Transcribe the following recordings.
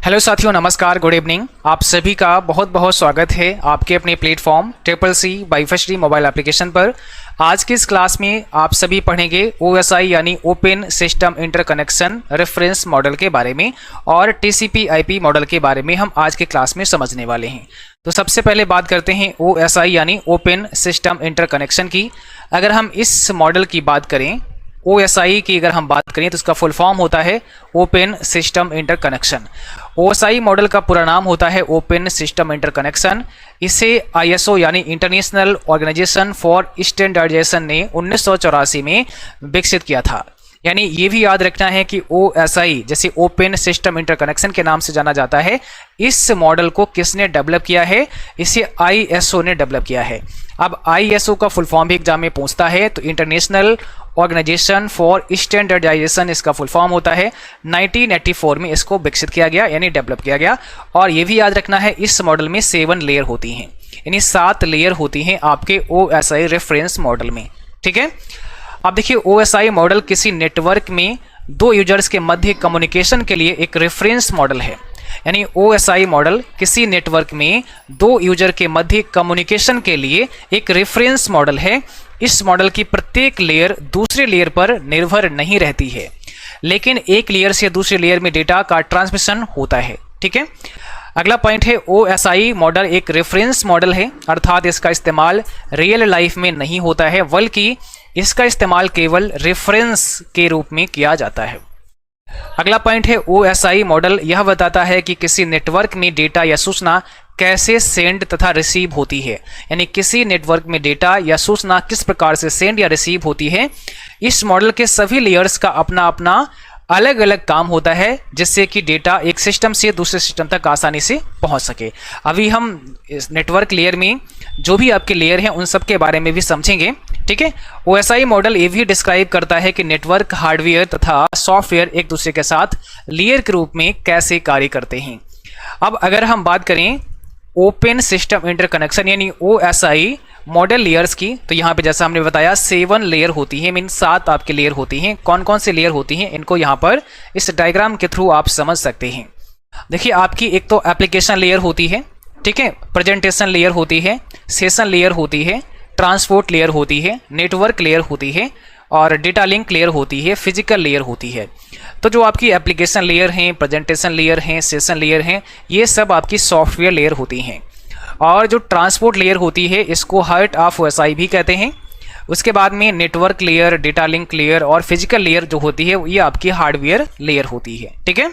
Hello साथियों, नमस्कार, good evening. आप सभी का बहुत बहुत स्वागत है आपके अपने प्लेटफॉर्म CCC बाइफश्री मोबाइल एप्लीकेशन पर। आज की इस क्लास में आप सभी पढ़ेंगे OSI यानी open system interconnection reference model के बारे में और TCP/IP मॉडल के बारे में हम आज के क्लास में समझने वाले हैं। तो सबसे पहले बात करते हैं OSI यानी ओपन सिस्टम इंटरकनेक्शन की। अगर हम इस मॉडल की बात करें, OSI की अगर हम बात करें तो इसका फुल फॉर्म होता है open system interconnection. OSI model का पूरा नाम होता है ओपन सिस्टम इंटरकनेक्शन। इसे ISO यानी इंटरनेशनल ऑर्गेनाइजेशन फॉर स्टैंडर्डाइजेशन ने 1984 में विकसित किया था। यानी ये भी याद रखना है कि OSI जैसे ओपन सिस्टम इंटरकनेक्शन के नाम से जाना जाता है, इस मॉडल को किसने डेवलप किया है? इसे ISO ने डेवलप किया है। अब ISO का फुल फॉर्म भी एग्जाम में पूछता है, तो इंटरनेशनल ऑर्गेनाइजेशन फॉर स्टैंडर्डाइजेशन इसका फुल फॉर्म होता है। 1984 में इसको विकसित किया गया यानी डेवलप किया गया। और ये भी याद रखना है, इस मॉडल में 7 लेयर होती हैं, यानी 7 लेयर होती हैं आपके OSI रेफरेंस मॉडल में। ठीक है, अब देखिए OSI मॉडल किसी नेटवर्क में 2 यूजर्स के मध्य कम्युनिकेशन के लिए एक रेफरेंस मॉडल है। यानी OSI मॉडल किसी नेटवर्क में 2 यूजर के मध्य कम्युनिकेशन के लिए एक रेफरेंस मॉडल है। इस मॉडल की प्रत्येक लेयर दूसरे लेयर पर निर्भर नहीं रहती है, लेकिन एक लेयर से दूसरे लेयर में डेटा का ट्रांसमिशन होता है। ठीक है, अगला पॉइंट है OSI मॉडल एक रेफरेंस मॉडल है, अर्थात इसका इस्तेमाल रियल लाइफ में नहीं होता है, बल्कि इसका इस्तेमाल केवल रेफरेंस के रूप में किया जाता है। अगला पॉइंट है OSI मॉडल यह बताता है कि किसी नेटवर्क में डेटा या सूचना कैसे सेंड तथा रिसीव होती है। यानी किसी नेटवर्क में डेटा या सूचना किस प्रकार से सेंड या रिसीव होती है। इस मॉडल के सभी लेयर्स का अपना अपना अलग अलग काम होता है, जिससे कि डेटा एक सिस्टम से दूसरे सिस्टम तक आसानी से पहुंच सके। अभी हम इस नेटवर्क लेयर में जो भी आपके लेयर हैं उन सब के बारे में भी समझेंगे। ठीक है, OSI मॉडल ये भी डिस्क्राइब करता है कि नेटवर्क हार्डवेयर तथा सॉफ्टवेयर एक दूसरे के साथ लेयर के रूप में कैसे कार्य करते हैं। अब अगर हम बात करें ओपन सिस्टम इंटरकनेक्शन यानी OSI मॉडल लेयर्स की, तो यहाँ पे जैसा हमने बताया 7 लेयर होती हैं, मीन 7 आपके लेयर होती हैं। कौन कौन से लेयर होती हैं इनको यहाँ पर इस डायग्राम के थ्रू आप समझ सकते हैं। देखिए, आपकी एक तो एप्लीकेशन लेयर होती है, ठीक है, प्रेजेंटेशन लेयर होती है, सेशन लेयर होती है, ट्रांसपोर्ट लेयर होती है, नेटवर्क लेयर होती है और डेटा लिंक लेयर होती है, फिजिकल लेयर होती है। तो जो आपकी एप्लीकेशन लेयर हैं, प्रेजेंटेशन लेयर हैं, सेशन लेयर हैं, ये सब आपकी सॉफ्टवेयर लेयर होती हैं। और जो ट्रांसपोर्ट लेयर होती है इसको हार्ट ऑफ OSI भी कहते हैं। उसके बाद में network layer, data link layer और फिजिकल लेयर जो होती है ये आपकी हार्डवेयर लेयर होती है। ठीक है,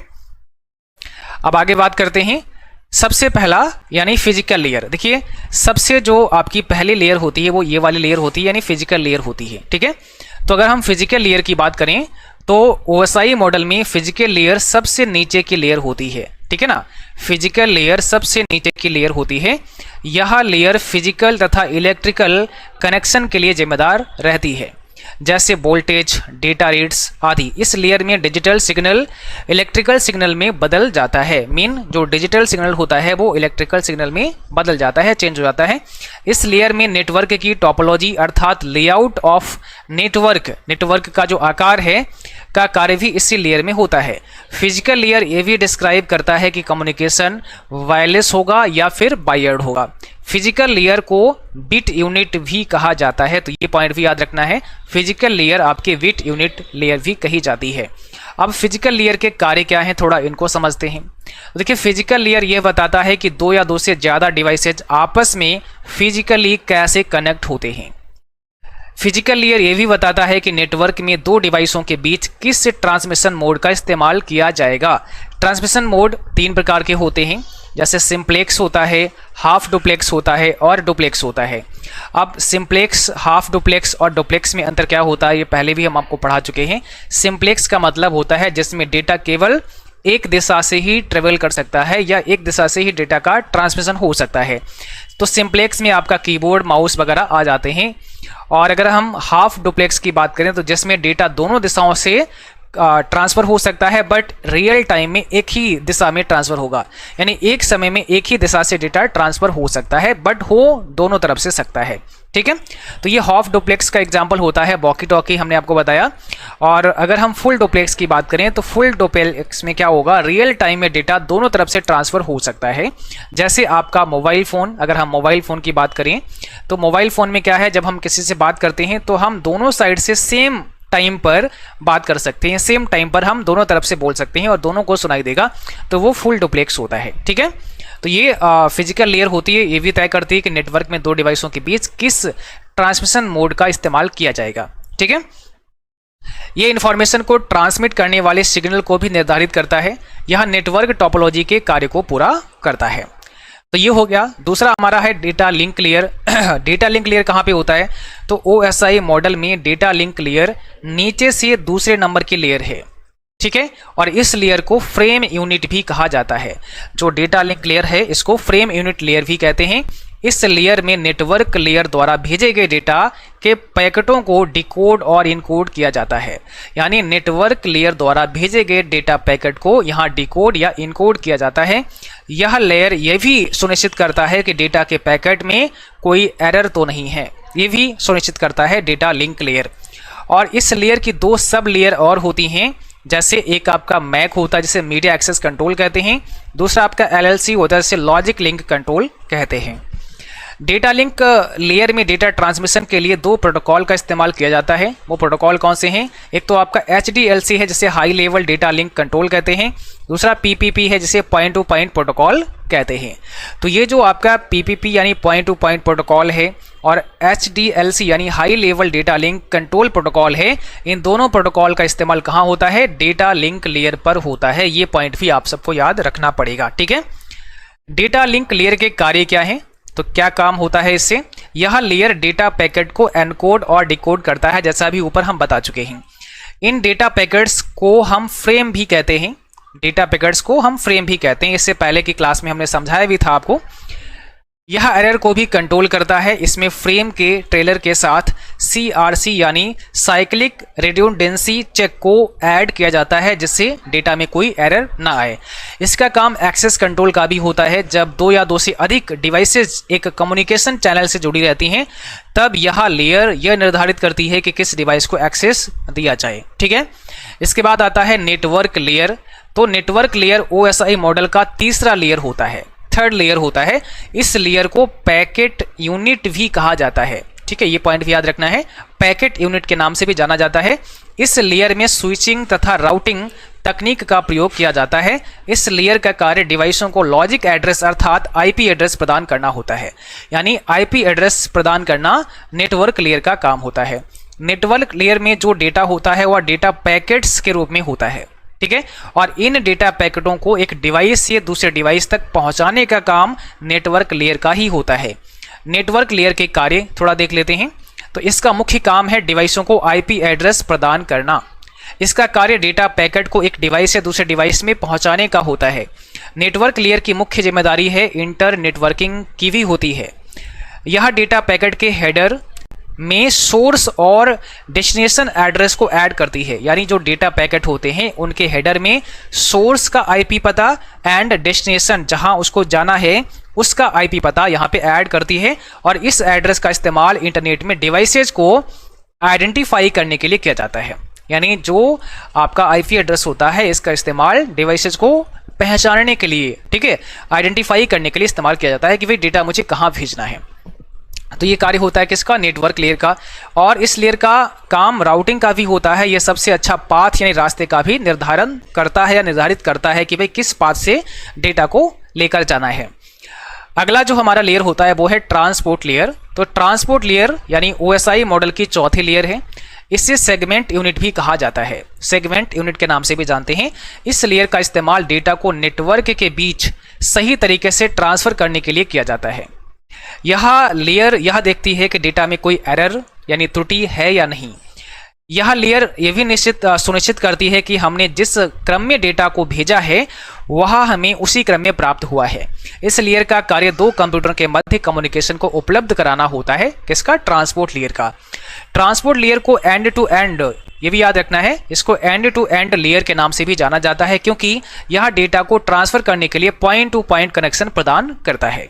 अब आगे बात करते हैं सबसे पहला यानी फिजिकल लेयर। देखिए, सबसे जो आपकी पहली लेयर होती है वो ये वाली लेयर होती है, यानी फिजिकल लेयर होती है। ठीक है, तो अगर हम फिजिकल लेयर की बात करें तो OSI मॉडल में फिजिकल लेयर सबसे नीचे की लेयर होती है। ठीक है ना, फिजिकल लेयर सबसे नीचे की लेयर होती है। यह लेयर फिजिकल तथा इलेक्ट्रिकल कनेक्शन के लिए जिम्मेदार रहती है, जैसे वोल्टेज, डेटा रेट्स आदि। इस लेयर में डिजिटल सिग्नल इलेक्ट्रिकल सिग्नल में बदल जाता है। मीन जो डिजिटल सिग्नल होता है वो इलेक्ट्रिकल सिग्नल में बदल जाता है, चेंज हो जाता है। इस लेयर में नेटवर्क की टोपोलॉजी अर्थात लेआउट ऑफ नेटवर्क का जो आकार है का कार्य भी इसी लेयर में होता है। फिजिकल लेयर ये भी डिस्क्राइब करता है कि कम्युनिकेशन वायरलेस होगा या फिर वायर्ड होगा। फिजिकल लेयर को बिट यूनिट भी कहा जाता है, तो ये पॉइंट भी याद रखना है। फिजिकल लेयर आपके बिट यूनिट लेयर भी कही जाती है। अब फिजिकल लेयर के कार्य क्या हैं, थोड़ा इनको समझते हैं। देखिए, फिजिकल लेयर यह बताता है कि 2 या 2 से ज़्यादा डिवाइसेज आपस में फिजिकली कैसे कनेक्ट होते हैं। फिजिकल लेयर यह भी बताता है कि नेटवर्क में 2 डिवाइसों के बीच किस ट्रांसमिशन मोड का इस्तेमाल किया जाएगा। ट्रांसमिशन मोड 3 प्रकार के होते हैं, जैसे सिंप्लेक्स होता है, हाफ डुप्लेक्स होता है और डुप्लेक्स होता है। अब सिंप्लेक्स, हाफ डुप्लेक्स और डुप्लेक्स में अंतर क्या होता है ये पहले भी हम आपको पढ़ा चुके हैं। सिंप्लेक्स का मतलब होता है जिसमें डेटा केवल एक दिशा से ही ट्रेवल कर सकता है या एक दिशा से ही डेटा का ट्रांसमिशन हो सकता है। तो सिंप्लेक्स में आपका कीबोर्ड, माउस वगैरह आ जाते हैं। और अगर हम हाफ डुप्लेक्स की बात करें तो जिसमें डेटा दोनों दिशाओं से ट्रांसफर हो सकता है, बट रियल टाइम में एक ही दिशा में ट्रांसफर होगा, यानी एक समय में एक ही दिशा से डेटा ट्रांसफर हो सकता है, बट हो दोनों तरफ से सकता है। ठीक है, तो ये हाफ डुप्लेक्स का एग्जांपल होता है, वॉकी टॉकी हमने आपको बताया। और अगर हम फुल डुप्लेक्स की बात करें तो फुल डुप्लेक्स में क्या होगा, रियल टाइम में डेटा दोनों तरफ से ट्रांसफर हो सकता है। जैसे आपका मोबाइल फ़ोन, अगर हम मोबाइल फ़ोन की बात करें तो मोबाइल फ़ोन में क्या है, जब हम किसी से बात करते हैं तो हम दोनों साइड से सेम टाइम पर बात कर सकते हैं, सेम टाइम पर हम दोनों तरफ से बोल सकते हैं और दोनों को सुनाई देगा, तो वो फुल डुप्लेक्स होता है। ठीक है, तो ये फिजिकल लेयर होती है, ये भी तय करती है कि नेटवर्क में दो डिवाइसों के बीच किस ट्रांसमिशन मोड का इस्तेमाल किया जाएगा। ठीक है, ये इंफॉर्मेशन को ट्रांसमिट करने वाले सिग्नल को भी निर्धारित करता है। यह नेटवर्क टोपोलॉजी के कार्य को पूरा करता है। तो ये हो गया। दूसरा हमारा है data link layer. Data link layer कहाँ पे होता है, तो OSI मॉडल में डेटा लिंक लेयर नीचे से दूसरे नंबर की लेयर है। ठीक है, और इस लेयर को फ्रेम यूनिट भी कहा जाता है। जो डेटा लिंक लेयर है इसको फ्रेम यूनिट लेयर भी कहते हैं। इस लेयर में नेटवर्क लेयर द्वारा भेजे गए डेटा के पैकेटों को डिकोड और इनकोड किया जाता है, यानी नेटवर्क लेयर द्वारा भेजे गए डेटा पैकेट को यहाँ डिकोड या इनकोड किया जाता है। यह लेयर यह भी सुनिश्चित करता है कि डेटा के पैकेट में कोई एरर तो नहीं है, ये भी सुनिश्चित करता है डेटा लिंक लेयर। और इस लेयर की दो सब लेयर और होती हैं, जैसे एक आपका मैक होता है जिसे मीडिया एक्सेस कंट्रोल कहते हैं, दूसरा आपका LLC होता है जिसे लॉजिक लिंक कंट्रोल कहते हैं। डेटा लिंक लेयर में डेटा ट्रांसमिशन के लिए दो प्रोटोकॉल का इस्तेमाल किया जाता है। वो प्रोटोकॉल कौन से हैं, एक तो आपका HDLC है जिसे high level data link control कहते हैं, दूसरा PPP है जिसे पॉइंट टू पॉइंट प्रोटोकॉल कहते हैं। तो ये जो आपका PPP यानी पॉइंट टू पॉइंट प्रोटोकॉल है और HDLC यानी high level data link control protocol है, इन दोनों प्रोटोकॉल का इस्तेमाल कहाँ होता है, डेटा लिंक लेयर पर होता है। ये पॉइंट भी आप सबको याद रखना पड़ेगा। ठीक है, डेटा लिंक लेयर के कार्य क्या है, तो क्या काम होता है इससे, यह लेयर डेटा पैकेट को एनकोड और डिकोड करता है, जैसा अभी ऊपर हम बता चुके हैं। इन डेटा पैकेट्स को हम फ्रेम भी कहते हैं, डेटा पैकेट्स को हम फ्रेम भी कहते हैं। इससे पहले की क्लास में हमने समझाया भी था आपको। यह एरर को भी कंट्रोल करता है। इसमें फ्रेम के ट्रेलर के साथ CRC यानी साइक्लिक रिडंडेंसी चेक को ऐड किया जाता है, जिससे डेटा में कोई एरर ना आए। इसका काम एक्सेस कंट्रोल का भी होता है। जब दो या दो से अधिक डिवाइसेस एक कम्युनिकेशन चैनल से जुड़ी रहती हैं, तब यह लेयर यह निर्धारित करती है कि किस डिवाइस को एक्सेस दिया जाए। ठीक है, इसके बाद आता है नेटवर्क लेयर। तो नेटवर्क लेयर OSI मॉडल का तीसरा लेयर होता है, थर्ड लेयर होता है। इस लेयर को पैकेट यूनिट भी कहा जाता है। ठीक है, ये पॉइंट भी याद रखना है, पैकेट यूनिट के नाम से भी जाना जाता है। इस लेयर में स्विचिंग तथा राउटिंग तकनीक का प्रयोग किया जाता है। इस लेयर का कार्य डिवाइसों को लॉजिक एड्रेस अर्थात IP एड्रेस प्रदान करना होता है, यानी IP एड्रेस प्रदान करना नेटवर्क लेयर का काम होता है। नेटवर्क लेयर में जो डेटा होता है वह डेटा पैकेट्स के रूप में होता है। ठीक है, और इन डेटा पैकेटों को एक डिवाइस से दूसरे डिवाइस तक पहुंचाने का काम नेटवर्क लेयर का ही होता है। नेटवर्क लेयर के कार्य थोड़ा देख लेते हैं। तो इसका मुख्य काम है डिवाइसों को IP एड्रेस प्रदान करना। इसका कार्य डेटा पैकेट को एक डिवाइस से दूसरे डिवाइस में पहुंचाने का होता है। नेटवर्क लेयर की मुख्य जिम्मेदारी है इंटर नेटवर्किंग की भी होती है। यह डेटा पैकेट के हेडर में सोर्स और डेस्टिनेशन एड्रेस को ऐड करती है, यानी जो डेटा पैकेट होते हैं उनके हेडर में सोर्स का IP पता एंड डेस्टिनेशन जहां उसको जाना है उसका IP पता यहां पे ऐड करती है। और इस एड्रेस का इस्तेमाल इंटरनेट में डिवाइसेस को आइडेंटिफाई करने के लिए किया जाता है, यानी जो आपका IP एड्रेस होता है इसका इस्तेमाल डिवाइसेस को पहचानने के लिए, ठीक है, आइडेंटिफाई करने के लिए इस्तेमाल किया जाता है कि भाई डेटा मुझे कहाँ भेजना है। तो ये कार्य होता है किसका, नेटवर्क लेयर का। और इस लेयर का काम राउटिंग का भी होता है। ये सबसे अच्छा पाथ यानी रास्ते का भी निर्धारण करता है या निर्धारित करता है कि भाई किस पाथ से डेटा को लेकर जाना है। अगला जो हमारा लेयर होता है वो है ट्रांसपोर्ट लेयर। तो ट्रांसपोर्ट लेयर यानी OSI मॉडल की चौथी लेयर है। इसे सेगमेंट यूनिट भी कहा जाता है, सेगमेंट यूनिट के नाम से भी जानते हैं। इस लेयर का इस्तेमाल डेटा को नेटवर्क के बीच सही तरीके से ट्रांसफर करने के लिए किया जाता है। यह लेयर यह देखती है कि डेटा में कोई एरर यानी त्रुटि है या नहीं। यह लेयर यह भी सुनिश्चित करती है कि हमने जिस क्रम में डेटा को भेजा है वह हमें उसी क्रम में प्राप्त हुआ है। इस लेयर का कार्य दो कंप्यूटर के मध्य कम्युनिकेशन को उपलब्ध कराना होता है। किसका, ट्रांसपोर्ट लेयर का। ट्रांसपोर्ट लेयर को एंड टू एंड ये भी याद रखना है। इसको एंड टू एंड लेयर के नाम से भी जाना जाता है क्योंकि यह डेटा को ट्रांसफर करने के लिए पॉइंट टू पॉइंट कनेक्शन प्रदान करता है।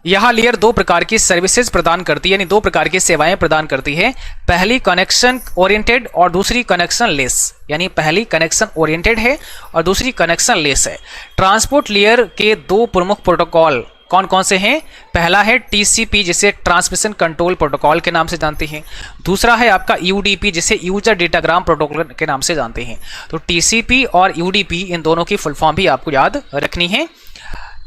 यह लेयर दो प्रकार की सर्विसेज प्रदान करती है, यानी दो प्रकार की सेवाएं प्रदान करती है। पहली कनेक्शन ओरिएंटेड और दूसरी कनेक्शन लेस, यानी पहली कनेक्शन ओरिएंटेड है और दूसरी कनेक्शन लेस है। ट्रांसपोर्ट लेयर के दो प्रमुख प्रोटोकॉल कौन कौन से हैं? पहला है टीसीपी जिसे ट्रांसमिशन कंट्रोल प्रोटोकॉल के नाम से जानते हैं। दूसरा है आपका यूडीपी जिसे यूजर डेटाग्राम प्रोटोकॉल के नाम से जानते हैं। तो टीसीपी और यूडीपी इन दोनों की फुल फॉर्म भी आपको याद रखनी है।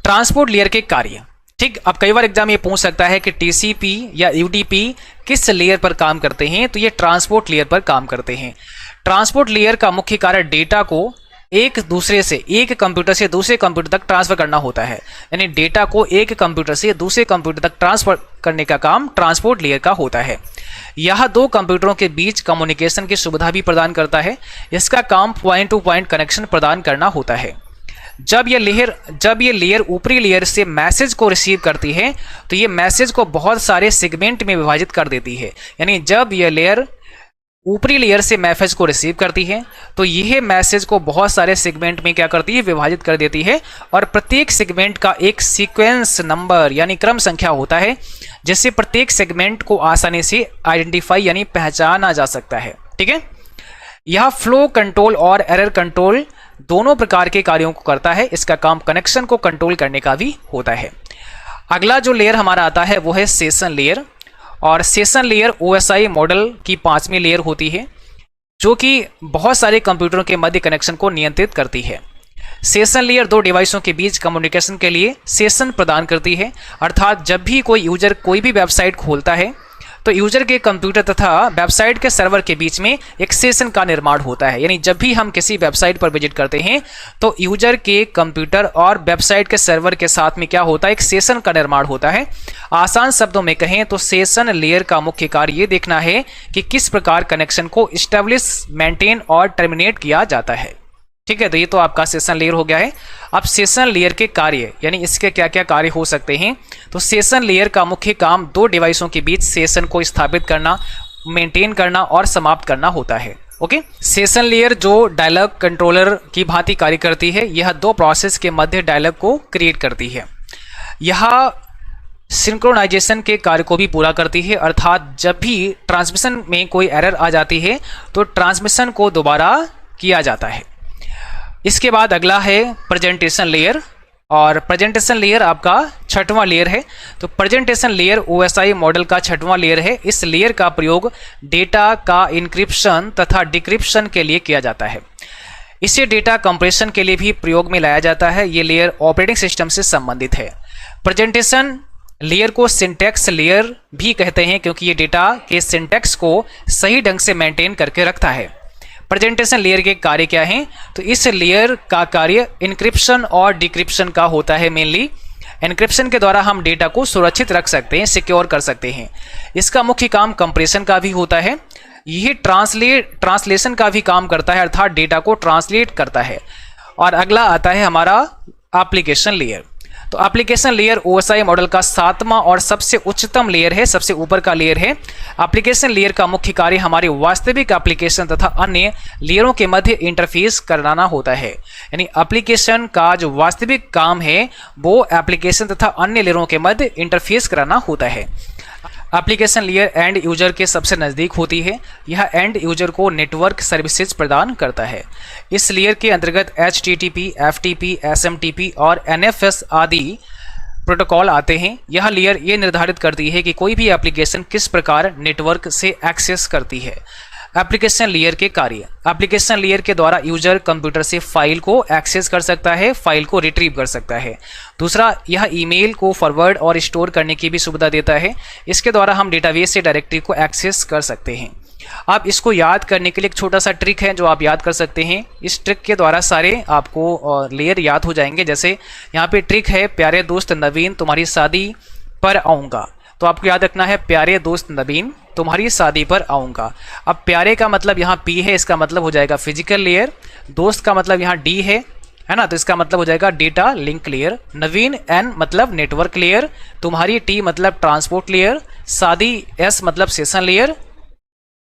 ट्रांसपोर्ट लेयर के कार्य, ठीक, अब कई बार एग्जाम ये पूछ सकता है कि टीसीपी या यूडीपी किस लेयर पर काम करते हैं, तो ये ट्रांसपोर्ट लेयर पर काम करते हैं। ट्रांसपोर्ट लेयर का मुख्य कार्य डेटा को एक दूसरे से, एक कंप्यूटर से दूसरे कंप्यूटर तक ट्रांसफर करना होता है, यानी डेटा को एक कंप्यूटर से दूसरे कंप्यूटर तक ट्रांसफर करने का काम ट्रांसपोर्ट लेयर का होता है। यह दो कंप्यूटरों के बीच कम्युनिकेशन की सुविधा भी प्रदान करता है। इसका काम पॉइंट टू पॉइंट कनेक्शन प्रदान करना होता है। जब ये लेयर ऊपरी लेयर से मैसेज को रिसीव करती है तो ये मैसेज को बहुत सारे सेगमेंट में विभाजित कर देती है, यानी जब ये लेयर ऊपरी लेयर से मैसेज को रिसीव करती है तो यह मैसेज को बहुत सारे सेगमेंट में क्या करती है, विभाजित कर देती है, और प्रत्येक सेगमेंट का एक सीक्वेंस नंबर यानी क्रम संख्या होता है जिससे प्रत्येक सेगमेंट को आसानी से आइडेंटिफाई यानी पहचाना जा सकता है। ठीक है, यह फ्लो कंट्रोल और एरर कंट्रोल दोनों प्रकार के कार्यों को करता है। इसका काम कनेक्शन को कंट्रोल करने का भी होता है। अगला जो लेयर हमारा आता है वो है सेशन लेयर, और सेशन लेयर ओएसआई मॉडल की 5वीं लेयर होती है जो कि बहुत सारे कंप्यूटरों के मध्य कनेक्शन को नियंत्रित करती है। सेशन लेयर दो डिवाइसों के बीच कम्युनिकेशन के लिए सेशन प्रदान करती है, अर्थात जब भी कोई यूजर कोई भी वेबसाइट खोलता है तो यूजर के कंप्यूटर तथा वेबसाइट के सर्वर के बीच में एक सेशन का निर्माण होता है, यानी जब भी हम किसी वेबसाइट पर विजिट करते हैं तो यूजर के कंप्यूटर और वेबसाइट के सर्वर के साथ में क्या होता है, एक सेशन का निर्माण होता है। आसान शब्दों में कहें तो सेशन लेयर का मुख्य कार्य ये देखना है कि किस प्रकार कनेक्शन को इस्टेब्लिश, मेंटेन और टर्मिनेट किया जाता है। ठीक है, तो ये तो आपका सेशन लेयर हो गया है। अब सेशन लेयर के कार्य यानी इसके क्या क्या कार्य हो सकते हैं, तो सेशन लेयर का मुख्य काम दो डिवाइसों के बीच सेशन को स्थापित करना, मेंटेन करना और समाप्त करना होता है। ओके, सेशन लेयर जो डायलॉग कंट्रोलर की भांति कार्य करती है, यह दो प्रोसेस के मध्य डायलॉग को क्रिएट करती है। यह सिंक्रोनाइजेशन के कार्य को भी पूरा करती है, अर्थात जब भी ट्रांसमिशन में कोई एरर आ जाती है तो ट्रांसमिशन को दोबारा किया जाता है। इसके बाद अगला है प्रेजेंटेशन लेयर, और प्रेजेंटेशन लेयर आपका 6वां लेयर है। तो प्रेजेंटेशन लेयर ओएसआई मॉडल का 6वां लेयर है। इस लेयर का प्रयोग डेटा का इंक्रिप्शन तथा डिक्रिप्शन के लिए किया जाता है। इसे डेटा कंप्रेशन के लिए भी प्रयोग में लाया जाता है। ये लेयर ऑपरेटिंग सिस्टम से संबंधित है। प्रेजेंटेशन लेयर को सिंटैक्स लेयर भी कहते हैं क्योंकि ये डेटा के सिंटैक्स को सही ढंग से मेंटेन करके रखता है। प्रेजेंटेशन लेयर के कार्य क्या हैं, तो इस लेयर का कार्य इंक्रिप्शन और डिक्रिप्शन का होता है। मेनली एन्क्रिप्शन के द्वारा हम डेटा को सुरक्षित रख सकते हैं, सिक्योर कर सकते हैं। इसका मुख्य काम कंप्रेशन का भी होता है। यह ट्रांसलेशन का भी काम करता है, अर्थात डेटा को ट्रांसलेट करता है। और अगला आता है हमारा एप्लीकेशन लेयर। तो एप्लीकेशन लेयर ओएसआई मॉडल का 7वां और सबसे उच्चतम लेयर है, सबसे ऊपर का लेयर है। एप्लीकेशन लेयर का मुख्य कार्य हमारे वास्तविक एप्लीकेशन तथा अन्य लेयरों के मध्य इंटरफेस कराना होता है। यानी एप्लीकेशन का जो वास्तविक काम है वो एप्लीकेशन तथा अन्य लेयरों के मध्य इंटरफेस कराना होता है। एप्लीकेशन लेयर एंड यूजर के सबसे नज़दीक होती है। यह एंड यूजर को नेटवर्क सर्विसेज प्रदान करता है। इस लेयर के अंतर्गत HTTP, FTP, SMTP और NFS आदि प्रोटोकॉल आते हैं। यह लेयर ये निर्धारित करती है कि कोई भी एप्लीकेशन किस प्रकार नेटवर्क से एक्सेस करती है। एप्लीकेशन लेयर के कार्य, एप्लीकेशन लेयर के द्वारा यूजर कंप्यूटर से फाइल को एक्सेस कर सकता है, फाइल को रिट्रीव कर सकता है। दूसरा, यह ईमेल को फॉरवर्ड और स्टोर करने की भी सुविधा देता है। इसके द्वारा हम डेटाबेस से डायरेक्टरी को एक्सेस कर सकते हैं। आप इसको याद करने के लिए एक छोटा सा ट्रिक है जो आप याद कर सकते हैं। इस ट्रिक के द्वारा सारे आपको लेयर याद हो जाएंगे। जैसे यहाँ पे ट्रिक है, प्यारे दोस्त नवीन तुम्हारी शादी पर आऊँगा। तो आपको याद रखना है, प्यारे दोस्त नवीन तुम्हारी शादी पर आऊँगा। अब प्यारे का मतलब यहाँ P है, इसका मतलब हो जाएगा फिजिकल लेयर। दोस्त का मतलब यहाँ D है ना, तो इसका मतलब हो जाएगा डेटा लिंक लेयर। नवीन N मतलब नेटवर्क लेयर, तुम्हारी T मतलब ट्रांसपोर्ट लेयर, शादी S मतलब सेशन लेयर,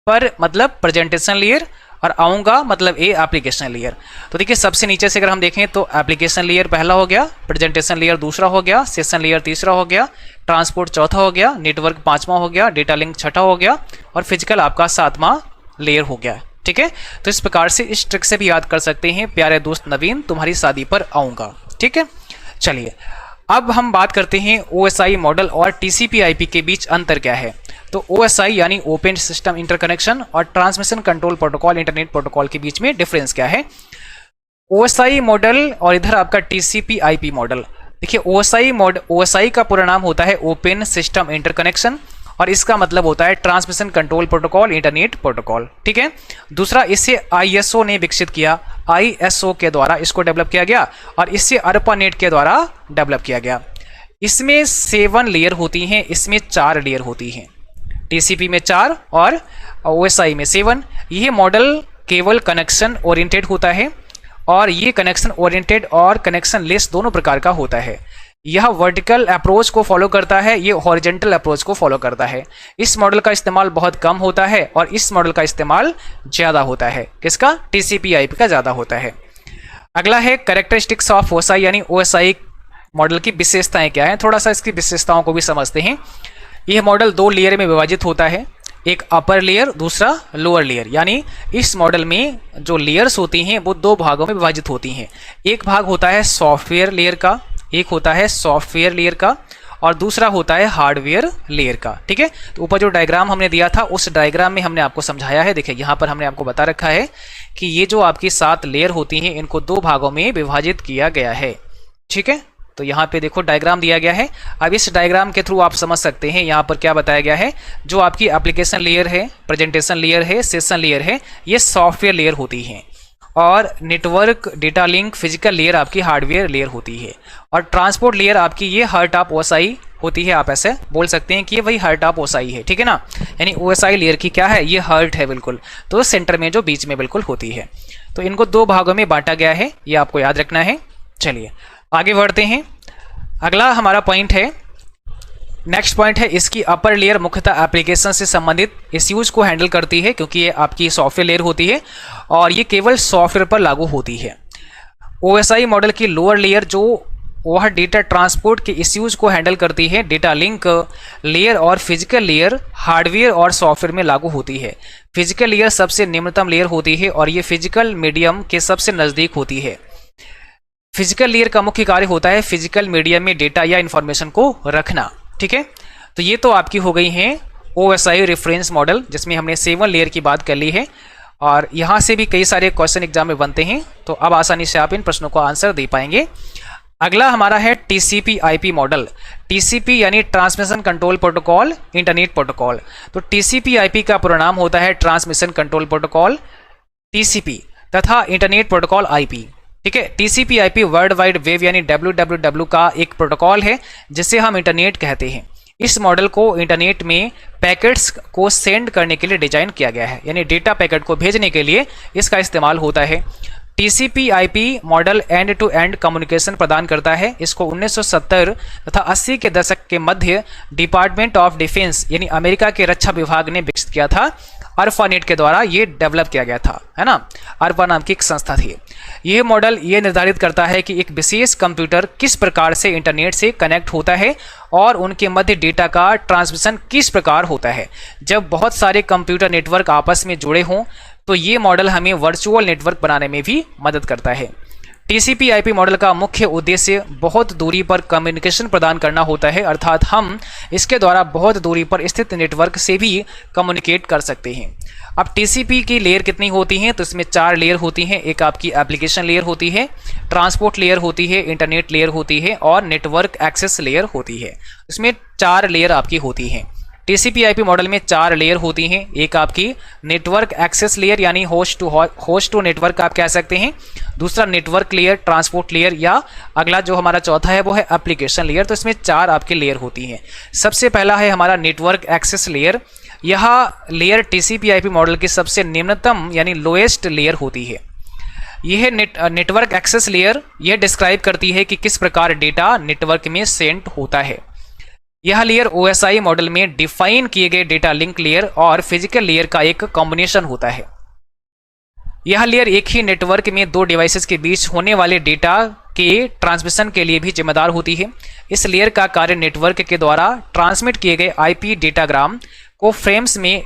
पर मतलब प्रेजेंटेशन लेयर, और आऊँगा मतलब ए एप्लीकेशन लेयर। तो देखिए सबसे नीचे से अगर हम देखें तो एप्लीकेशन लेयर पहला हो गया, प्रेजेंटेशन लेयर दूसरा हो गया, सेशन लेयर तीसरा हो गया, ट्रांसपोर्ट चौथा हो गया, नेटवर्क पांचवा हो गया, डेटा लिंक छठा हो गया और फिजिकल आपका सातवां लेयर हो गया। ठीक है, तो इस प्रकार से इस ट्रिक से भी याद कर सकते हैं, प्यारे दोस्त नवीन तुम्हारी शादी पर आऊँगा। ठीक है, चलिए अब हम बात करते हैं OSI मॉडल और TCP/IP के बीच अंतर क्या है। तो OSI यानी ओपन सिस्टम इंटरकनेक्शन और transmission control protocol internet protocol के बीच में डिफरेंस क्या है। OSI मॉडल और इधर आपका TCP/IP मॉडल। देखिए OSI का पूरा नाम होता है ओपन सिस्टम इंटरकनेक्शन और इसका मतलब होता है transmission control protocol internet protocol. ठीक है, दूसरा इसे ISO ने विकसित किया, ISO के द्वारा इसको डेवलप किया गया और इससे ARPANET के द्वारा डेवलप किया गया। इसमें 7 लेयर होती हैं, इसमें 4 लेयर होती हैं। TCP में 4 और OSI में 7। यह मॉडल केवल कनेक्शन ओरिएंटेड होता है और ये कनेक्शन ओरिएंटेड और कनेक्शन लेस दोनों प्रकार का होता है। यह वर्टिकल अप्रोच को फॉलो करता है, ये हॉरिजॉन्टल अप्रोच को फॉलो करता है। इस मॉडल का इस्तेमाल बहुत कम होता है और इस मॉडल का इस्तेमाल ज़्यादा होता है। किसका? TCP/IP का ज़्यादा होता है। अगला है कैरेक्टरिस्टिक्स ऑफ OSI यानी OSI मॉडल की विशेषताएं क्या हैं। थोड़ा सा इसकी विशेषताओं को भी समझते हैं। यह मॉडल 2 लेयर में विभाजित होता है, एक अपर लेयर दूसरा लोअर लेयर। यानी इस मॉडल में जो लेयर्स होती हैं वो 2 भागों में विभाजित होती हैं। एक भाग होता है सॉफ्टवेयर लेयर का, एक होता है सॉफ्टवेयर लेयर का और दूसरा होता है हार्डवेयर लेयर का। ठीक है, तो ऊपर जो डायग्राम हमने दिया था उस डायग्राम में हमने आपको समझाया है। देखिए यहाँ पर हमने आपको बता रखा है कि ये जो आपकी 7 लेयर होती हैं इनको 2 भागों में विभाजित किया गया है। ठीक है, तो यहाँ पे देखो डायग्राम दिया गया है। अब इस डायग्राम के थ्रू आप समझ सकते हैं यहाँ पर क्या बताया गया है। जो आपकी एप्लीकेशन लेयर है, प्रेजेंटेशन लेयर है, सेशन लेयर है, ये सॉफ्टवेयर लेयर होती हैं और network data link physical layer आपकी हार्डवेयर लेयर होती है और ट्रांसपोर्ट लेयर आपकी ये हार्ट ऑफ OSI होती है। आप ऐसे बोल सकते हैं कि ये वही हार्ट ऑफ OSI है। ठीक है ना, यानी OSI लेयर की क्या है, ये हार्ट है बिल्कुल, तो सेंटर में जो बीच में बिल्कुल होती है। तो इनको 2 भागों में बांटा गया है, ये आपको याद रखना है। चलिए आगे बढ़ते हैं। अगला हमारा पॉइंट है, नेक्स्ट पॉइंट है इसकी अपर लेयर मुख्यतः एप्लीकेशन से संबंधित इश्यूज को हैंडल करती है क्योंकि ये आपकी सॉफ्टवेयर लेयर होती है और ये केवल सॉफ्टवेयर पर लागू होती है। OSI मॉडल की लोअर लेयर जो वह डेटा ट्रांसपोर्ट के इश्यूज को हैंडल करती है, डेटा लिंक लेयर और फिजिकल लेयर हार्डवेयर और सॉफ्टवेयर में लागू होती है। फिजिकल लेयर सबसे निम्नतम लेयर होती है और ये फिजिकल मीडियम के सबसे नज़दीक होती है। फिजिकल लेयर का मुख्य कार्य होता है फिजिकल मीडियम में डेटा या इंफॉर्मेशन को रखना। ठीक है, तो ये तो आपकी हो गई है OSI रेफरेंस मॉडल जिसमें हमने 7 लेयर की बात कर ली है और यहाँ से भी कई सारे क्वेश्चन एग्जाम में बनते हैं, तो अब आसानी से आप इन प्रश्नों को आंसर दे पाएंगे। अगला हमारा है TCP/IP मॉडल। TCP यानी transmission control protocol internet protocol. तो TCP/IP का पूरा नाम होता है ट्रांसमिशन कंट्रोल प्रोटोकॉल TCP तथा इंटरनेट प्रोटोकॉल IP। ठीक है, TCP/IP वर्ल्ड वाइड वेब यानी WWW का एक प्रोटोकॉल है जिसे हम इंटरनेट कहते हैं। इस मॉडल को इंटरनेट में पैकेट्स को सेंड करने के लिए डिजाइन किया गया है, यानी डेटा पैकेट को भेजने के लिए इसका इस्तेमाल होता है। TCP/IP model end to end communication प्रदान करता है। इसको 1970 तथा 80 के दशक के मध्य डिपार्टमेंट ऑफ डिफेंस यानी अमेरिका के रक्षा विभाग ने विकसित किया था। ARPANET के द्वारा ये डेवलप किया गया था, है ना। ARPA नाम की एक संस्था थी। यह मॉडल ये निर्धारित करता है कि एक विशेष कंप्यूटर किस प्रकार से इंटरनेट से कनेक्ट होता है और उनके मध्य डेटा का ट्रांसमिशन किस प्रकार होता है। जब बहुत सारे कंप्यूटर नेटवर्क आपस में जुड़े हों तो ये मॉडल हमें वर्चुअल नेटवर्क बनाने में भी मदद करता है। TCP/IP मॉडल का मुख्य उद्देश्य बहुत दूरी पर कम्युनिकेशन प्रदान करना होता है, अर्थात हम इसके द्वारा बहुत दूरी पर स्थित नेटवर्क से भी कम्युनिकेट कर सकते हैं। अब TCP की लेयर कितनी होती हैं, तो इसमें 4 लेयर होती हैं। एक आपकी एप्लीकेशन लेयर होती है, ट्रांसपोर्ट लेयर होती है, इंटरनेट लेयर होती है और नेटवर्क एक्सेस लेयर होती है। इसमें 4 लेयर आपकी होती हैं। TCP/IP मॉडल में 4 लेयर होती हैं। एक आपकी नेटवर्क एक्सेस लेयर यानी होस्ट टू नेटवर्क आप कह सकते हैं, दूसरा नेटवर्क लेयर, ट्रांसपोर्ट लेयर या अगला जो हमारा चौथा है वो है एप्लीकेशन लेयर। तो इसमें 4 आपकी लेयर होती हैं। सबसे पहला है हमारा नेटवर्क एक्सेस लेयर। यह लेयर TCP/IP मॉडल की सबसे निम्नतम यानी लोएस्ट लेयर होती है। यह नेटवर्क एक्सेस लेयर यह डिस्क्राइब करती है कि किस प्रकार डेटा नेटवर्क में सेंड होता है। यह लेयर OSI मॉडल में डिफाइन किए गए डेटा लिंक लेयर और फिजिकल लेयर का एक कॉम्बिनेशन होता है। यह लेयर एक ही नेटवर्क में दो डिवाइसेस के बीच होने वाले डेटा के ट्रांसमिशन के लिए भी जिम्मेदार होती है। इस लेयर का कार्य नेटवर्क के द्वारा ट्रांसमिट किए गए आईपी डेटाग्राम को फ्रेम्स में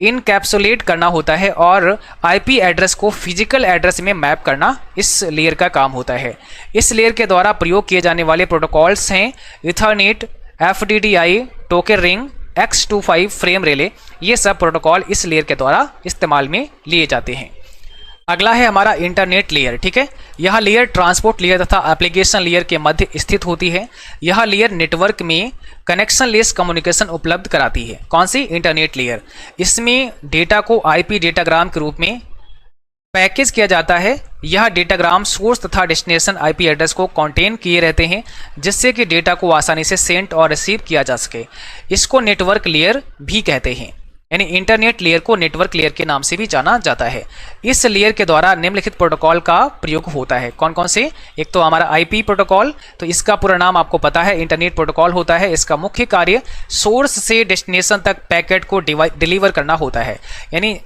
इनकैप्सुलेट करना होता है और आईपी एड्रेस को फिजिकल एड्रेस में मैप करना इस लेयर का काम होता है। इस लेयर के द्वारा प्रयोग किए जाने वाले प्रोटोकॉल्स हैं Ethernet, FDDI, token ring, X25 frame relay. ये सब प्रोटोकॉल इस लेयर के द्वारा इस्तेमाल में लिए जाते हैं। अगला है हमारा इंटरनेट लेयर। ठीक है, यह लेयर ट्रांसपोर्ट लेयर तथा एप्लीकेशन लेयर के मध्य स्थित होती है। यह लेयर नेटवर्क में कनेक्शन लेस कम्युनिकेशन उपलब्ध कराती है। कौन सी? Internet layer. इसमें डेटा को आईपी डेटाग्राम के रूप में पैकेज किया जाता है। यह डेटाग्राम सोर्स तथा डेस्टिनेशन आईपी एड्रेस को कंटेन किए रहते हैं, जिससे कि डेटा को आसानी से सेंड और रिसीव किया जा सके। इसको नेटवर्क लेयर भी कहते हैं, यानी इंटरनेट लेयर को नेटवर्क लेयर के नाम से भी जाना जाता है। इस लेयर के द्वारा निम्नलिखित प्रोटोकॉल का प्रयोग होता है। कौन कौन से? एक तो हमारा आईपी प्रोटोकॉल, तो इसका पूरा नाम आपको पता है, इंटरनेट प्रोटोकॉल होता है। इसका मुख्य कार्य सोर्स से डेस्टिनेशन तक पैकेट को डिलीवर करना होता है। यानी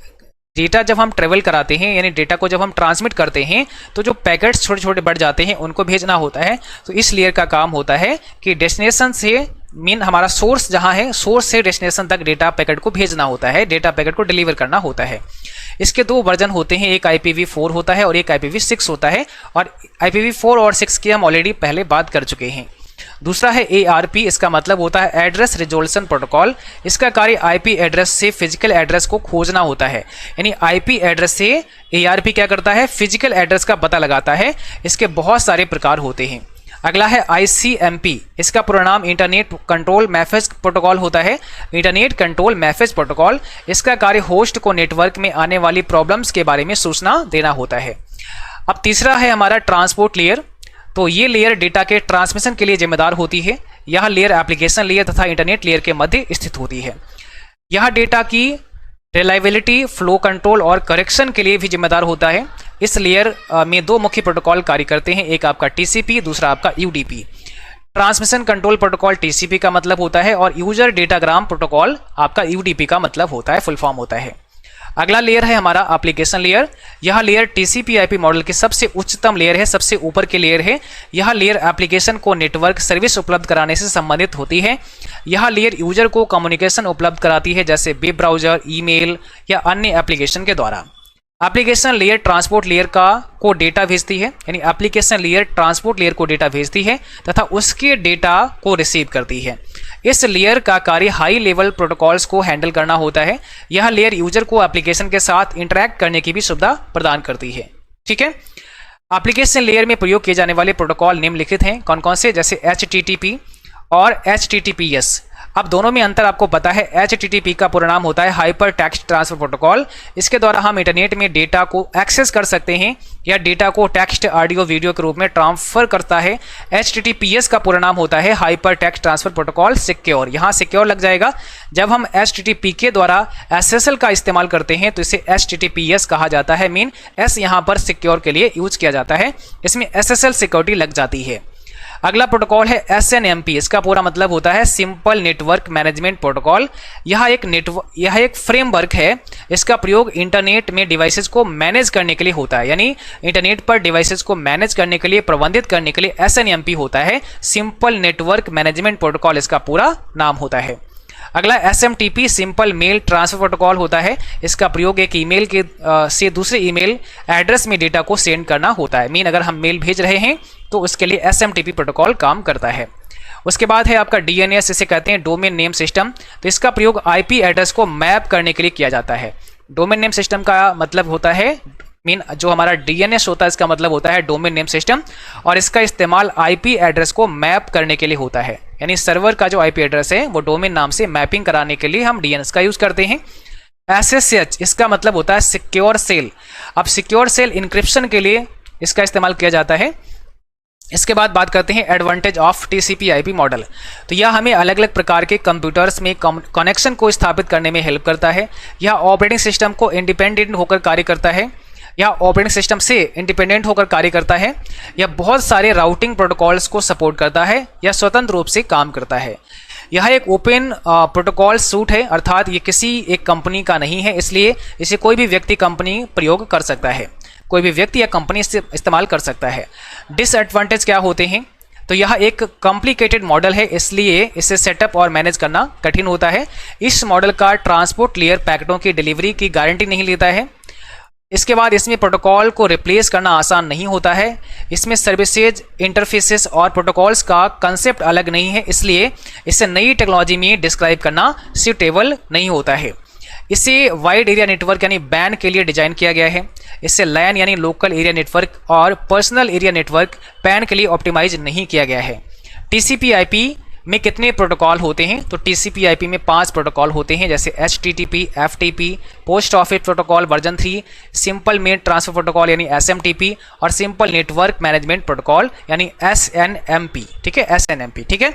डेटा जब हम ट्रेवल कराते हैं, यानी डेटा को जब हम ट्रांसमिट करते हैं, तो जो पैकेट्स छोटे छोटे बढ़ जाते हैं उनको भेजना होता है। तो इस लेयर का काम होता है कि डेस्टिनेशन से मीन हमारा सोर्स जहां है, सोर्स से डेस्टिनेशन तक डेटा पैकेट को भेजना होता है, डेटा पैकेट को डिलीवर करना होता है। इसके दो वर्जन होते हैं, एक IPv4 होता है और एक IPv6 होता है। और IPv4 और 6 की हम ऑलरेडी पहले बात कर चुके हैं। दूसरा है ARP, इसका मतलब होता है एड्रेस रिजोल्यूशन प्रोटोकॉल। इसका कार्य आईपी एड्रेस से फिजिकल एड्रेस को खोजना होता है। यानी आईपी एड्रेस से ARP क्या करता है? फिजिकल एड्रेस का पता लगाता है। इसके बहुत सारे प्रकार होते हैं। अगला है ICMP, इसका पूरा नाम इंटरनेट कंट्रोल मैसेज प्रोटोकॉल होता है। इंटरनेट कंट्रोल मैसेज प्रोटोकॉल, इसका कार्य होस्ट को नेटवर्क में आने वाली प्रॉब्लम्स के बारे में सूचना देना होता है। अब तीसरा है हमारा ट्रांसपोर्ट लेयर। तो ये लेयर डेटा के ट्रांसमिशन के लिए जिम्मेदार होती है। यह लेयर एप्लीकेशन लेयर तथा इंटरनेट लेयर के मध्य स्थित होती है। यह डेटा की रिलायबिलिटी, फ्लो कंट्रोल और करेक्शन के लिए भी जिम्मेदार होता है। इस लेयर में दो मुख्य प्रोटोकॉल कार्य करते हैं, एक आपका TCP, दूसरा आपका UDP। Transmission control protocol TCP का मतलब होता है और यूजर डेटाग्राम प्रोटोकॉल आपका UDP का मतलब होता है, फुल फॉर्म होता है। अगला लेयर है हमारा एप्लीकेशन लेयर। यह लेयर TCP/IP मॉडल की सबसे उच्चतम लेयर है, सबसे ऊपर की लेयर है। यह लेयर एप्लीकेशन को नेटवर्क सर्विस उपलब्ध कराने से संबंधित होती है। यह लेयर यूजर को कम्युनिकेशन उपलब्ध कराती है, जैसे वेब ब्राउजर, ईमेल या अन्य एप्लीकेशन के द्वारा। एप्लीकेशन लेयर ट्रांसपोर्ट लेयर को डेटा भेजती है, यानी एप्लीकेशन लेयर ट्रांसपोर्ट लेयर को डेटा भेजती है तथा उसके डेटा को रिसीव करती है। इस लेयर का कार्य हाई लेवल प्रोटोकॉल्स को हैंडल करना होता है। यह लेयर यूजर को एप्लीकेशन के साथ इंटरैक्ट करने की भी सुविधा प्रदान करती है। ठीक है, एप्लीकेशन लेयर में प्रयोग किए जाने वाले प्रोटोकॉल निम्नलिखित हैं। कौन कौन से? जैसे HTTP और HTTPS। अब दोनों में अंतर आपको पता है। HTTP का पूरा नाम होता है हाइपर टेक्स्ट ट्रांसफर प्रोटोकॉल। इसके द्वारा हम इंटरनेट में डेटा को एक्सेस कर सकते हैं या डेटा को टेक्स्ट, ऑडियो, वीडियो के रूप में ट्रांसफर करता है। HTTPS का पूरा नाम होता है hyper text transfer protocol secure. यहाँ सिक्योर लग जाएगा। जब हम HTTP के द्वारा SSL का इस्तेमाल करते हैं तो इसे HTTPS कहा जाता है। मीन S यहाँ पर सिक्योर के लिए यूज किया जाता है, इसमें SSL सिक्योरिटी लग जाती है। अगला प्रोटोकॉल है SNMP। इसका पूरा मतलब होता है सिंपल नेटवर्क मैनेजमेंट प्रोटोकॉल। यह एक फ्रेमवर्क है। इसका प्रयोग इंटरनेट में डिवाइसेस को मैनेज करने के लिए होता है, यानी इंटरनेट पर डिवाइसेस को मैनेज करने के लिए, प्रबंधित करने के लिए SNMP होता है। सिंपल नेटवर्क मैनेजमेंट प्रोटोकॉल इसका पूरा नाम होता है। अगला SMTP, simple mail transfer protocol होता है। इसका प्रयोग एक ईमेल के से दूसरे ईमेल एड्रेस में डेटा को सेंड करना होता है। मीन अगर हम मेल भेज रहे हैं तो उसके लिए SMTP प्रोटोकॉल काम करता है। उसके बाद है आपका DNS, इसे कहते हैं डोमेन नेम सिस्टम। तो इसका प्रयोग IP एड्रेस को मैप करने के लिए किया जाता है। डोमेन नेम सिस्टम का मतलब होता है, मीन जो हमारा DNS होता है इसका मतलब होता है डोमेन नेम सिस्टम, और इसका इस्तेमाल IP एड्रेस को मैप करने के लिए होता है। यानी सर्वर का जो IP एड्रेस है वो डोमेन नाम से मैपिंग कराने के लिए हम DNS का यूज करते हैं। SSH, इसका मतलब होता है सिक्योर सेल। अब सिक्योर सेल इंक्रिप्शन के लिए इसका इस्तेमाल किया जाता है। इसके बाद बात करते हैं एडवांटेज ऑफ TCP/IP मॉडल। तो यह हमें अलग अलग प्रकार के कंप्यूटर्स में कनेक्शन को स्थापित करने में हेल्प करता है। यह ऑपरेटिंग सिस्टम को इंडिपेंडेंट होकर कार्य करता है, या ऑपरेटिंग सिस्टम से इंडिपेंडेंट होकर कार्य करता है। यह बहुत सारे राउटिंग प्रोटोकॉल्स को सपोर्ट करता है या स्वतंत्र रूप से काम करता है। यह एक ओपन प्रोटोकॉल सूट है, अर्थात ये किसी एक कंपनी का नहीं है, इसलिए इसे कोई भी व्यक्ति कंपनी प्रयोग कर सकता है, कोई भी व्यक्ति या कंपनी इसे इस्तेमाल कर सकता है। डिसएडवांटेज क्या होते हैं? तो यह एक कॉम्प्लिकेटेड मॉडल है, इसलिए इसे सेटअप और मैनेज करना कठिन होता है। इस मॉडल का ट्रांसपोर्ट लेयर पैकेटों की डिलीवरी की गारंटी नहीं लेता है। इसके बाद इसमें प्रोटोकॉल को रिप्लेस करना आसान नहीं होता है। इसमें सर्विसेज, इंटरफेसेस और प्रोटोकॉल्स का कंसेप्ट अलग नहीं है, इसलिए इसे नई टेक्नोलॉजी में डिस्क्राइब करना सूटेबल नहीं होता है। इसे वाइड एरिया नेटवर्क यानी बैन के लिए डिजाइन किया गया है। इससे लैन यानी लोकल एरिया नेटवर्क और पर्सनल एरिया नेटवर्क पैन के लिए ऑप्टिमाइज नहीं किया गया है। टीसीपी आईपी में कितने प्रोटोकॉल होते हैं? तो टीसीपी आईपी में 5 प्रोटोकॉल होते हैं, जैसे HTTP, FTP, post office protocol version 3, simple mail transfer protocol यानी एसएमटीपी और सिंपल नेटवर्क मैनेजमेंट प्रोटोकॉल यानी एसएनएमपी। ठीक है, एसएनएमपी। ठीक है,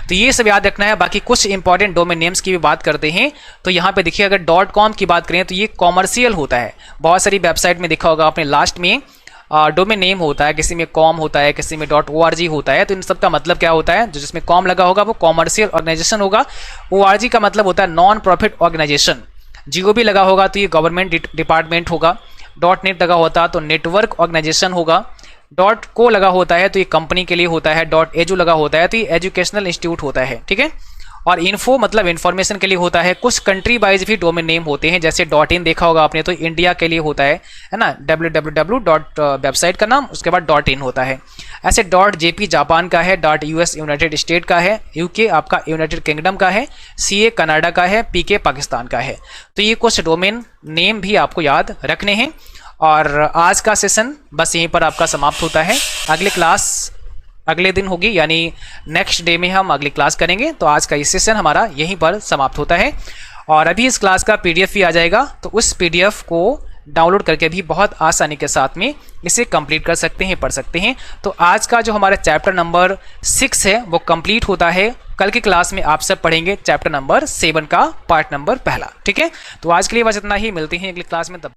तो ये सब याद रखना है। बाकी कुछ इंपॉर्टेंट डोमेन नेम्स की भी बात करते हैं। तो यहाँ पे देखिए, अगर .com की बात करें तो ये कॉमर्शियल होता है। बहुत सारी वेबसाइट में देखा होगा आपने, लास्ट में डोमेन नेम होता है, किसी में कॉम होता है, किसी में .org होता है। तो इन सब का मतलब क्या होता है? जो जिसमें कॉम लगा होगा वो कॉमर्शियल ऑर्गेनाइजेशन होगा। org का मतलब होता है नॉन प्रॉफिट ऑर्गेनाइजेशन। GOB लगा होगा तो ये गवर्नमेंट डिपार्टमेंट होगा। .net लगा होता तो नेटवर्क ऑर्गेनाइजेशन होगा। .co लगा होता है तो ये कंपनी के लिए होता है। .edu लगा होता है तो ये एजुकेशनल इंस्टीट्यूट होता है। ठीक है, और इन्फो मतलब इन्फॉर्मेशन के लिए होता है। कुछ कंट्री वाइज भी डोमेन नेम होते हैं, जैसे .in देखा होगा आपने तो इंडिया के लिए होता है ना, www. वेबसाइट का नाम, उसके बाद .in होता है। ऐसे .jp जापान का है, .us यूनाइटेड स्टेट का है, UK आपका यूनाइटेड किंगडम का है, CA कनाडा का है, PK पाकिस्तान का है। तो ये कुछ डोमेन नेम भी आपको याद रखने हैं। और आज का सेशन बस यहीं पर आपका समाप्त होता है। अगली क्लास अगले दिन होगी, यानी नेक्स्ट डे में हम अगली क्लास करेंगे। तो आज का ये सेशन हमारा यहीं पर समाप्त होता है। और अभी इस क्लास का PDF भी आ जाएगा, तो उस PDF को डाउनलोड करके भी बहुत आसानी के साथ में इसे कंप्लीट कर सकते हैं, पढ़ सकते हैं। तो आज का जो हमारा चैप्टर नंबर 6 है वो कंप्लीट होता है। कल की क्लास में आप सब पढ़ेंगे चैप्टर नंबर 7 का पार्ट नंबर 1। ठीक है, तो आज के लिए बस इतना ही, मिलते हैं अगली क्लास में। तब